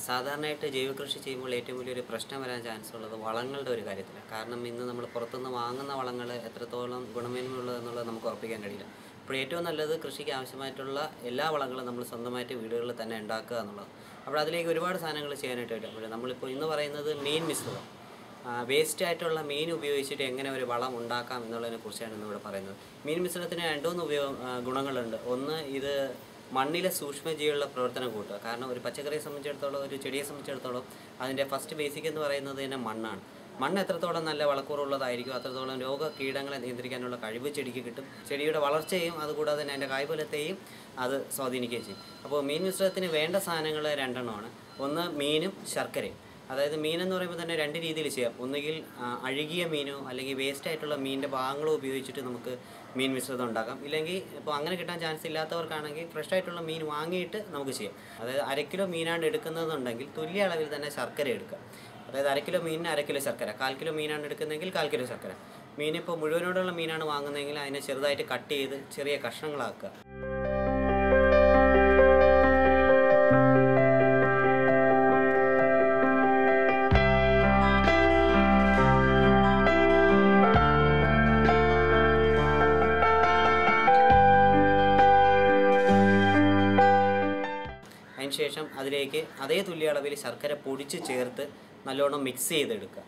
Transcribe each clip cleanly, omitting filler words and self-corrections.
സാധാരണയായിട്ട് ജൈവകൃഷി ചെയ്യുമ്പോൾ ഏറ്റവും വലിയൊരു പ്രശ്നം വരാൻ ചാൻസ് ഉള്ളത് വളങ്ങളുടെ ഒരു കാര്യത്തിലാണ്. കാരണം ഇന്ന് നമ്മൾ പുറത്തുനിന്ന് വാങ്ങുന്ന വളങ്ങൾ എത്രത്തോളം ഗുണമേന്മയുള്ളതെന്നുള്ളത് നമുക്ക് ഉറപ്പിക്കാൻ കഴിയില്ല. അപ്പോൾ ഏറ്റവും നല്ലത് കൃഷിക്ക് ആവശ്യമായിട്ടുള്ള എല്ലാ വളങ്ങളും നമ്മൾ സ്വന്തമായിട്ട് വീടുകളിൽ തന്നെ ഉണ്ടാക്കുക എന്നുള്ളത്. അപ്പോൾ അതിലേക്ക് ഒരുപാട് സാധനങ്ങൾ ചെയ്യാനായിട്ട് വരും. അപ്പോൾ നമ്മളിപ്പോൾ ഇന്ന് പറയുന്നത് മീൻ മിശ്രിതം, വേസ്റ്റ് ആയിട്ടുള്ള മീൻ ഉപയോഗിച്ചിട്ട് എങ്ങനെ ഒരു വളം ഉണ്ടാക്കാം എന്നുള്ളതിനെ കുറിച്ചാണ് ഇന്നിവിടെ പറയുന്നത്. മീൻ മിശ്രിതത്തിന് രണ്ടുമൂന്ന് ഗുണങ്ങളുണ്ട്. ഒന്ന്, ഇത് മണ്ണിലെ സൂക്ഷ്മജീവികളുടെ പ്രവർത്തനം കൂട്ടുക. കാരണം ഒരു പച്ചക്കറിയെ സംബന്ധിച്ചിടത്തോളം, ഒരു ചെടിയെ സംബന്ധിച്ചിടത്തോളം അതിൻ്റെ ഫസ്റ്റ് ബേസിക് എന്ന് പറയുന്നത് തന്നെ മണ്ണാണ്. മണ്ണ് എത്രത്തോളം നല്ല വളക്കൂറുള്ളതായിരിക്കും അത്രത്തോളം രോഗ കീടങ്ങളെ നിയന്ത്രിക്കാനുള്ള കഴിവ് ചെടിക്ക് കിട്ടും. ചെടിയുടെ വളർച്ചയും അതുകൂടാതെ തന്നെ അതിൻ്റെ കായ്ഫലത്തെയും അത് സ്വാധീനിക്കുകയും ചെയ്യും. അപ്പോൾ മീൻ മിശ്രിതത്തിന് വേണ്ട സാധനങ്ങൾ രണ്ടെണ്ണമാണ്. ഒന്ന് മീനും ശർക്കരയും. അതായത് മീനെന്ന് പറയുമ്പോൾ തന്നെ രണ്ട് രീതിയിൽ ചെയ്യാം. ഒന്നുകിൽ അഴുകിയ മീനോ അല്ലെങ്കിൽ വേസ്റ്റ് ആയിട്ടുള്ള മീനിൻ്റെ ഭാഗങ്ങളോ ഉപയോഗിച്ചിട്ട് നമുക്ക് മീൻ മിശ്രിതം ഉണ്ടാക്കാം. ഇല്ലെങ്കിൽ ഇപ്പോൾ അങ്ങനെ കിട്ടാൻ ചാൻസ് ഇല്ലാത്തവർക്കാണെങ്കിൽ ഫ്രഷ് ആയിട്ടുള്ള മീൻ വാങ്ങിയിട്ട് നമുക്ക് ചെയ്യാം. അതായത് 1 കിലോ മീനാണ് എടുക്കുന്നതെന്നുണ്ടെങ്കിൽ തുല്യ അളവിൽ തന്നെ ശർക്കര എടുക്കുക. അതായത് 1 കിലോ മീനിന് 1 കിലോ ശർക്കര, 1/4 കിലോ മീനാണ് എടുക്കുന്നതെങ്കിൽ 1/4 കിലോ ശർക്കര. മീനിപ്പോൾ മുഴുവനോടുള്ള മീനാണ് വാങ്ങുന്നതെങ്കിൽ അതിനെ ചെറുതായിട്ട് കട്ട് ചെയ്ത് ചെറിയ കഷ്ണങ്ങളാക്കുക. അതിനുശേഷം അതിലേക്ക് അതേ തുല്യ അളവിൽ ശർക്കര പൊടിച്ച് ചേർത്ത് നല്ലോണം മിക്സ് ചെയ്തെടുക്കുക.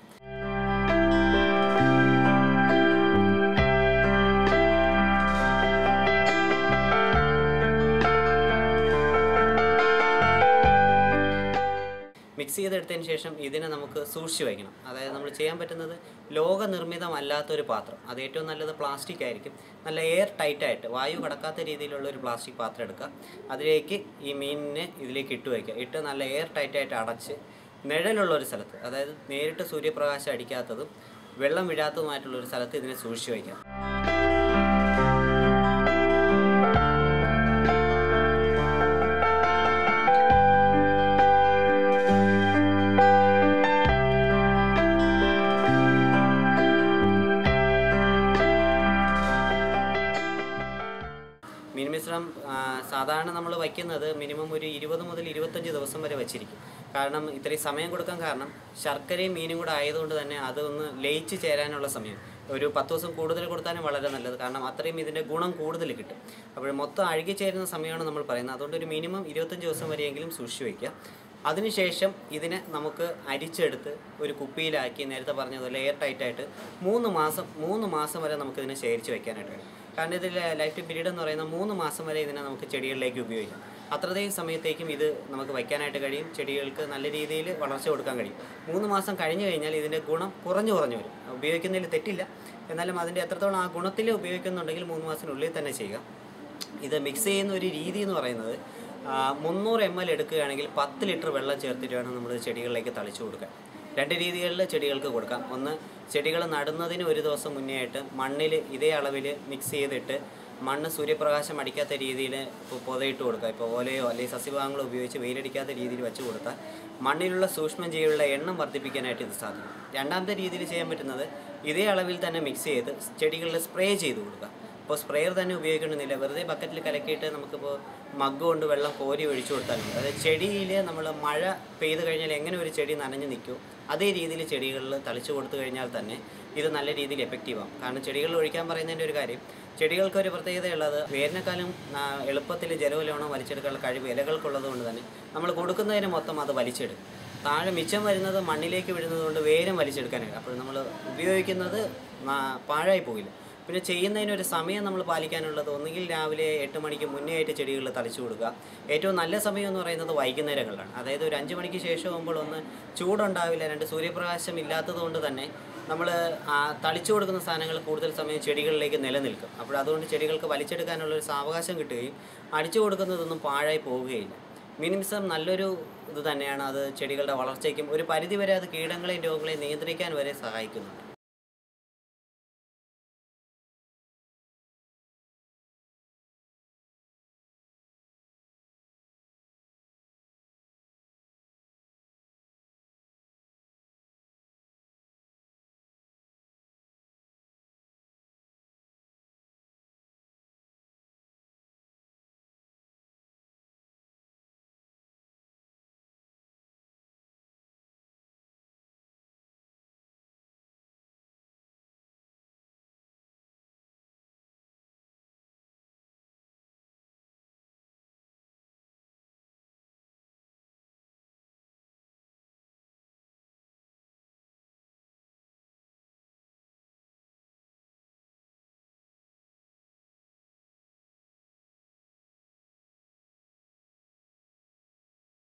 മിക്സ് ചെയ്തെടുത്തതിന് ശേഷം ഇതിനെ നമുക്ക് സൂക്ഷിച്ച് വയ്ക്കണം. അതായത് നമ്മൾ ചെയ്യാൻ പറ്റുന്നത് ലോകനിർമ്മിതമല്ലാത്തൊരു പാത്രം, അത് ഏറ്റവും നല്ലത് പ്ലാസ്റ്റിക് ആയിരിക്കും. നല്ല എയർ ടൈറ്റായിട്ട് വായു കടക്കാത്ത രീതിയിലുള്ള ഒരു പ്ലാസ്റ്റിക് പാത്രം എടുക്കുക. അതിലേക്ക് ഈ മീനിനെ ഇതിലേക്ക് ഇട്ട് വയ്ക്കുക. ഇട്ട് നല്ല എയർ ടൈറ്റായിട്ട് അടച്ച് നിഴലുള്ള ഒരു സ്ഥലത്ത്, അതായത് നേരിട്ട് സൂര്യപ്രകാശം അടിക്കാത്തതും വെള്ളം വീഴാത്തതുമായിട്ടുള്ളൊരു സ്ഥലത്ത് ഇതിനെ സൂക്ഷിച്ച് വയ്ക്കാം. മീൻ മിശ്രം സാധാരണ നമ്മൾ വയ്ക്കുന്നത് മിനിമം ഒരു 20 മുതൽ 25 ദിവസം വരെ വെച്ചിരിക്കും. കാരണം ഇത്രയും സമയം കൊടുക്കാൻ കാരണം ശർക്കരയും മീനും കൂടെ ആയതുകൊണ്ട് തന്നെ അതൊന്ന് ലയിച്ച് ചേരാനുള്ള സമയം ഒരു 10 ദിവസം കൂടുതൽ കൊടുത്താലും വളരെ നല്ലത്. കാരണം അത്രയും ഇതിൻ്റെ ഗുണം കൂടുതൽ കിട്ടും. അപ്പോൾ മൊത്തം അഴുകി ചേരുന്ന സമയമാണ് നമ്മൾ പറയുന്നത്. അതുകൊണ്ട് ഒരു മിനിമം 25 ദിവസം വരെയെങ്കിലും സൂക്ഷിച്ച് വയ്ക്കുക. അതിനുശേഷം ഇതിനെ നമുക്ക് അരിച്ചെടുത്ത് ഒരു കുപ്പിയിലാക്കി നേരത്തെ പറഞ്ഞതുപോലെ എയർ ടൈറ്റായിട്ട് 3 മാസം വരെ നമുക്കിതിനെ ശേഖരിച്ച് വയ്ക്കാനായിട്ട് കഴിയും. കാരണം ഇതിൽ ലൈഫ് ടൈം പീരീഡ് എന്ന് പറയുന്ന 3 മാസം വരെ ഇതിനെ നമുക്ക് ചെടികളിലേക്ക് ഉപയോഗിക്കാം. അത്രയും സമയത്തേക്കും ഇത് നമുക്ക് വയ്ക്കാനായിട്ട് കഴിയും. ചെടികൾക്ക് നല്ല രീതിയിൽ വളർച്ച കൊടുക്കാൻ കഴിയും. 3 മാസം കഴിഞ്ഞ് കഴിഞ്ഞാൽ ഇതിൻ്റെ ഗുണം കുറഞ്ഞു വരും. ഉപയോഗിക്കുന്നതിൽ തെറ്റില്ല, എന്നാലും അതിൻ്റെ എത്രത്തോളം ആ ഗുണത്തിൽ ഉപയോഗിക്കുന്നുണ്ടെങ്കിൽ 3 മാസത്തിനുള്ളിൽ തന്നെ ചെയ്യുക. ഇത് മിക്സ് ചെയ്യുന്ന ഒരു രീതി എന്ന് പറയുന്നത് 300 ml എടുക്കുകയാണെങ്കിൽ 10 ലിറ്റർ വെള്ളം ചേർത്തിട്ട് വേണം നമ്മൾ ചെടികളിലേക്ക് തളിച്ചു കൊടുക്കാൻ. 2 രീതികളിൽ ചെടികൾക്ക് കൊടുക്കാം. ഒന്ന്, ചെടികൾ നടുന്നതിന് ഒരു ദിവസം മുന്നേ ആയിട്ട് മണ്ണിൽ ഇതേ അളവിൽ മിക്സ് ചെയ്തിട്ട് മണ്ണ് സൂര്യപ്രകാശം അടിക്കാത്ത രീതിയിൽ ഇപ്പോൾ പൊതയിട്ട് കൊടുക്കുക. ഇപ്പോൾ ഓലയോ അല്ലെങ്കിൽ സസ്യഭാഗങ്ങളോ ഉപയോഗിച്ച് വെയിലടിക്കാത്ത രീതിയിൽ വെച്ച് കൊടുത്താൽ മണ്ണിലുള്ള സൂക്ഷ്മജീവികളുടെ എണ്ണം വർദ്ധിപ്പിക്കാനായിട്ട് ഇത് സാധിക്കും. രണ്ടാമത്തെ രീതിയിൽ ചെയ്യാൻ പറ്റുന്നത് ഇതേ അളവിൽ തന്നെ മിക്സ് ചെയ്ത് ചെടികളിൽ സ്പ്രേ ചെയ്ത് കൊടുക്കുക. ഇപ്പോൾ സ്പ്രെയർ തന്നെ ഉപയോഗിക്കണമെന്നില്ല, വെറുതെ ബക്കറ്റിൽ കലക്കിയിട്ട് നമുക്കിപ്പോൾ മഗ് കൊണ്ട് വെള്ളം കോരി ഒഴിച്ചു കൊടുത്താലും മതി. അതായത് ചെടിയിൽ നമ്മൾ മഴ പെയ്ത് കഴിഞ്ഞാൽ എങ്ങനെ ഒരു ചെടി നനഞ്ഞു നിൽക്കും അതേ രീതിയിൽ ചെടികളിൽ തളിച്ചു കൊടുത്തു കഴിഞ്ഞാൽ തന്നെ ഇത് നല്ല രീതിയിൽ എഫക്റ്റീവാകും. കാരണം ചെടികളിൽ ഒഴിക്കാൻ പറയുന്നതിൻ്റെ ഒരു കാര്യം, ചെടികൾക്കൊരു പ്രത്യേകതയുള്ളത് വേനൽക്കാലം എളുപ്പത്തിൽ ജലവിലോണം വലിച്ചെടുക്കാനുള്ള കഴിവ് ഇലകൾക്കുള്ളത് കൊണ്ട് തന്നെ നമ്മൾ കൊടുക്കുന്നതിന് മൊത്തം അത് വലിച്ചെടുക്കും. താഴെ മിച്ചം വരുന്നത് മണ്ണിലേക്ക് വിടുന്നത് കൊണ്ട് വേഗം വലിച്ചെടുക്കാനായിട്ട്. അപ്പോൾ നമ്മൾ ഉപയോഗിക്കുന്നത് പാഴായി പോകില്ല. പിന്നെ ചെയ്യുന്നതിനൊരു സമയം നമ്മൾ പാലിക്കാനുള്ളത് ഒന്നുകിൽ രാവിലെ 8 മണിക്ക് മുന്നേ ആയിട്ട് ചെടികളിൽ തളിച്ചു കൊടുക്കുക. ഏറ്റവും നല്ല സമയം എന്ന് പറയുന്നത് വൈകുന്നേരങ്ങളിലാണ്. അതായത് ഒരു 5 മണിക്ക് ശേഷം ആകുമ്പോൾ ഒന്ന് ചൂടുണ്ടാവില്ല, 2 സൂര്യപ്രകാശം ഇല്ലാത്തത് കൊണ്ട് തന്നെ നമ്മൾ തളിച്ചു കൊടുക്കുന്ന സാധനങ്ങൾ കൂടുതൽ സമയം ചെടികളിലേക്ക് നിലനിൽക്കും. അപ്പോൾ അതുകൊണ്ട് ചെടികൾക്ക് വലിച്ചെടുക്കാനുള്ളൊരു സാവകാശം കിട്ടുകയും അടിച്ചു കൊടുക്കുന്നതൊന്നും പാഴായി പോവുകയില്ല. മിനിമം നല്ലൊരു ഇത് തന്നെയാണ്. അത് ചെടികളുടെ വളർച്ചയ്ക്കും ഒരു പരിധിവരെ അത് കീടങ്ങളെയും രോഗങ്ങളെയും നിയന്ത്രിക്കാൻ വരെ സഹായിക്കുന്നുണ്ട്.